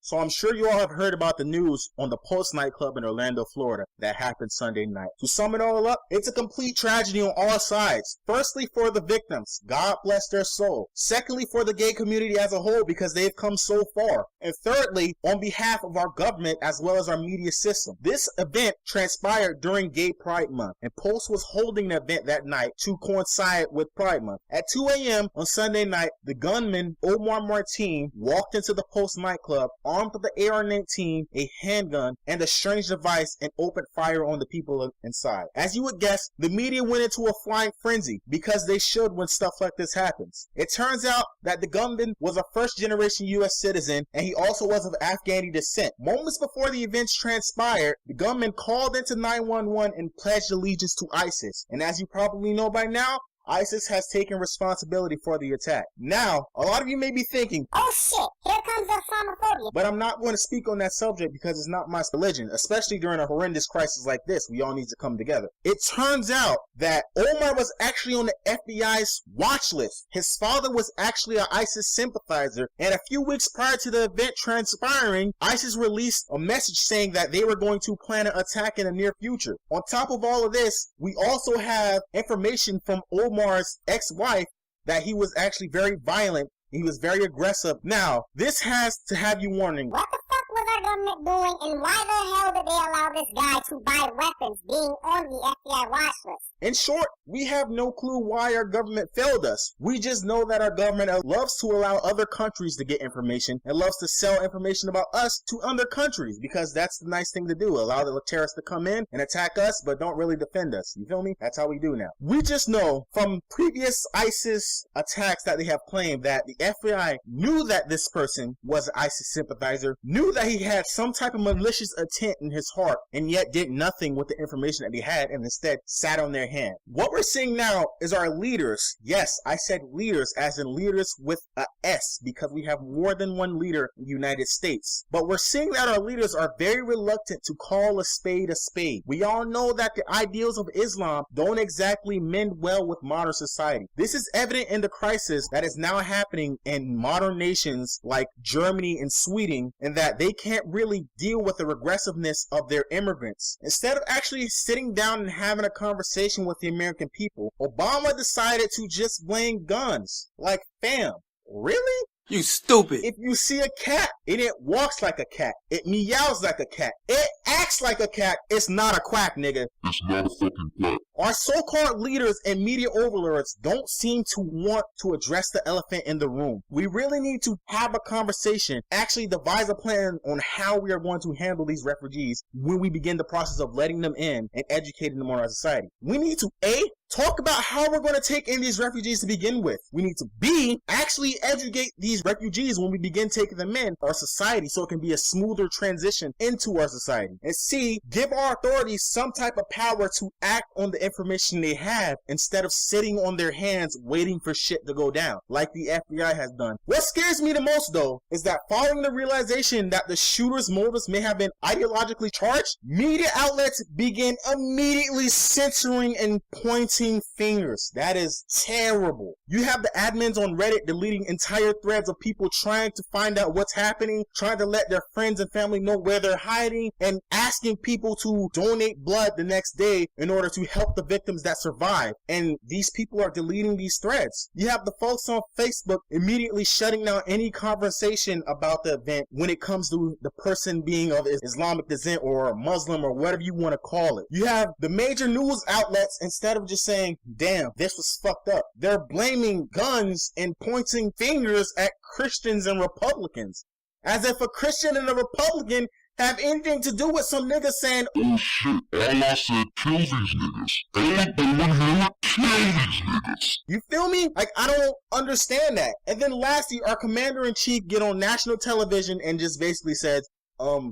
So I'm sure you all have heard about the news on the Pulse nightclub in Orlando, Florida that happened Sunday night. To sum it all up, it's a complete tragedy on all sides. Firstly, for the victims, God bless their soul. Secondly, for the gay community as a whole, because they've come so far. And thirdly, on behalf of our government as well as our media system. This event transpired during Gay Pride Month, and Pulse was holding an event that night to coincide with Pride Month. At 2 a.m. on Sunday night, the gunman, Omar walked into the Pulse nightclub armed with the AR-19, a handgun, and a strange device, and opened fire on the people inside. As you would guess, the media went into a flying frenzy, because they should when stuff like this happens. It turns out that the gunman was a first-generation U.S. citizen, and he also was of Afghani descent. Moments before the events transpired, the gunman called into 911 and pledged allegiance to ISIS. And as you probably know by now, ISIS has taken responsibility for the attack. Now, a lot of you may be thinking, oh shit, here comes Islamophobia. But I'm not going to speak on that subject because it's not my religion, especially during a horrendous crisis like this. We all need to come together. It turns out that Omar was actually on the FBI's watch list. His father was actually an ISIS sympathizer, and a few weeks prior to the event transpiring, ISIS released a message saying that they were going to plan an attack in the near future. On top of all of this, we also have information from Omar's ex-wife that he was actually very violent. He was very aggressive. Now, this has to have you wondering, what the fuck was our government doing, and why the hell did they allow this guy to buy weapons being on the FBI watch list? In short, we have no clue why our government failed us. We just know that our government loves to allow other countries to get information and loves to sell information about us to other countries, because that's the nice thing to do. Allow the terrorists to come in and attack us, but don't really defend us. You feel me? That's how we do now. We just know from previous ISIS attacks that they have claimed that the FBI knew that this person was an ISIS sympathizer, knew that he had some type of malicious intent in his heart, and yet did nothing with the information that he had, and instead sat on their hand. What we're seeing now is our leaders. Yes, I said leaders as in leaders with a S, because we have more than one leader in the United States. But we're seeing that our leaders are very reluctant to call a spade a spade. We all know that the ideals of Islam don't exactly mend well with modern society. This is evident in the crisis that is now happening in modern nations like Germany and Sweden, and that they can't really deal with the regressiveness of their immigrants. Instead of actually sitting down and having a conversation with the American people, Obama decided to just blame guns. Like, fam, really? You stupid. If you see a cat and it walks like a cat, it meows like a cat, it acts like a cat, it's not a quack, nigga. It's not a fucking quack. Our so-called leaders and media overlords don't seem to want to address the elephant in the room. We really need to have a conversation, actually devise a plan on how we are going to handle these refugees when we begin the process of letting them in and educating them on our society. We need to A, talk about how we're going to take in these refugees to begin with. We need to B, actually educate these refugees when we begin taking them in our society so it can be a smoother transition into our society. And C, give our authorities some type of power to act on the information they have instead of sitting on their hands waiting for shit to go down like the FBI has done. What scares me the most though is that following the realization that the shooter's motives may have been ideologically charged, media outlets begin immediately censoring and pointing fingers. That is terrible. You have the admins on Reddit deleting entire threads of people trying to find out what's happening, trying to let their friends and family know where they're hiding, and asking people to donate blood the next day in order to help the victims that survive. And these people are deleting these threads. You have the folks on Facebook immediately shutting down any conversation about the event when it comes to the person being of Islamic descent or Muslim or whatever you want to call it. You have the major news outlets, instead of just saying, damn, this was fucked up, they're blaming guns and pointing fingers at Christians and Republicans. As if a Christian and a Republican have anything to do with some niggas saying, oh shit, Allah said kill these niggas. Allah didn't hear it, kill these niggas. You feel me? Like, I don't understand that. And then lastly, our commander-in-chief get on national television and just basically says,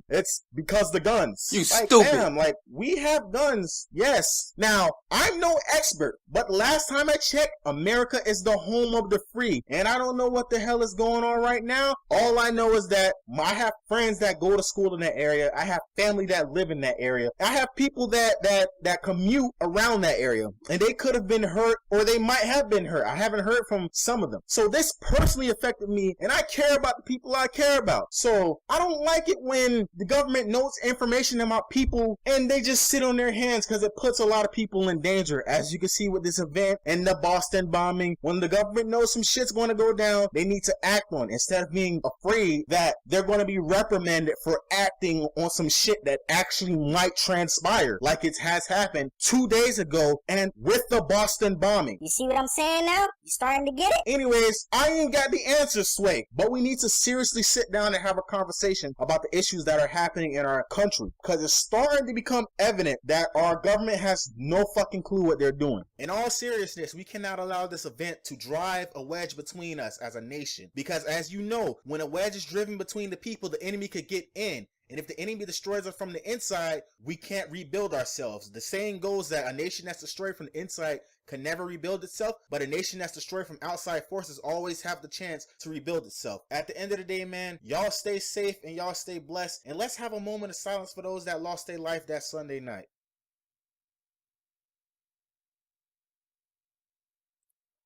it's because the guns. You like, stupid. Damn, like, we have guns, yes. Now, I'm no expert, but last time I checked, America is the home of the free, and I don't know what the hell is going on right now. All I know is that I have friends that go to school in that area. I have family that live in that area. I have people that commute around that area, and they could have been hurt, or they might have been hurt. I haven't heard from some of them. So this personally affected me, and I care about the people I care about. So I don't like it when the government knows information about people and they just sit on their hands, because it puts a lot of people in danger. As you can see with this event and the Boston bombing, when the government knows some shit's going to go down, they need to act on it, instead of being afraid that they're going to be reprimanded for acting on some shit that actually might transpire, like it has happened 2 days ago and with the Boston bombing. You see what I'm saying now? You starting to get it? Anyways, I ain't got the answer, Sway, but we need to seriously sit down and have a conversation about the issues that are happening in our country, because it's starting to become evident that our government has no fucking clue what they're doing. In all seriousness, we cannot allow this event to drive a wedge between us as a nation, because as you know, when a wedge is driven between the people, the enemy could get in. And if the enemy destroys us from the inside, we can't rebuild ourselves. The saying goes that a nation that's destroyed from the inside can never rebuild itself, but a nation that's destroyed from outside forces always have the chance to rebuild itself. At the end of the day, man, y'all stay safe and y'all stay blessed. And let's have a moment of silence for those that lost their life that Sunday night.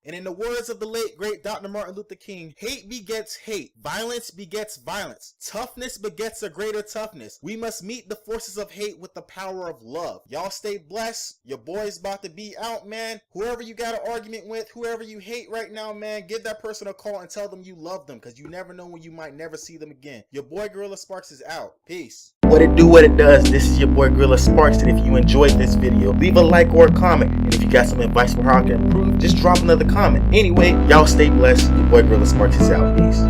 And in the words of the late, great Dr. Martin Luther King, hate begets hate. Violence begets violence. Toughness begets a greater toughness. We must meet the forces of hate with the power of love. Y'all stay blessed. Your boy's about to be out, man. Whoever you got an argument with, whoever you hate right now, man, give that person a call and tell them you love them, because you never know when you might never see them again. Your boy GueirlaSParks is out. Peace. What it do, what it does. This is your boy GueirlaSParks, and if you enjoyed this video, leave a like or a comment. And if you got some advice for how I can improve, just drop another comment. Anyway, y'all stay blessed. Your boy GueirlaSParks is out. Peace.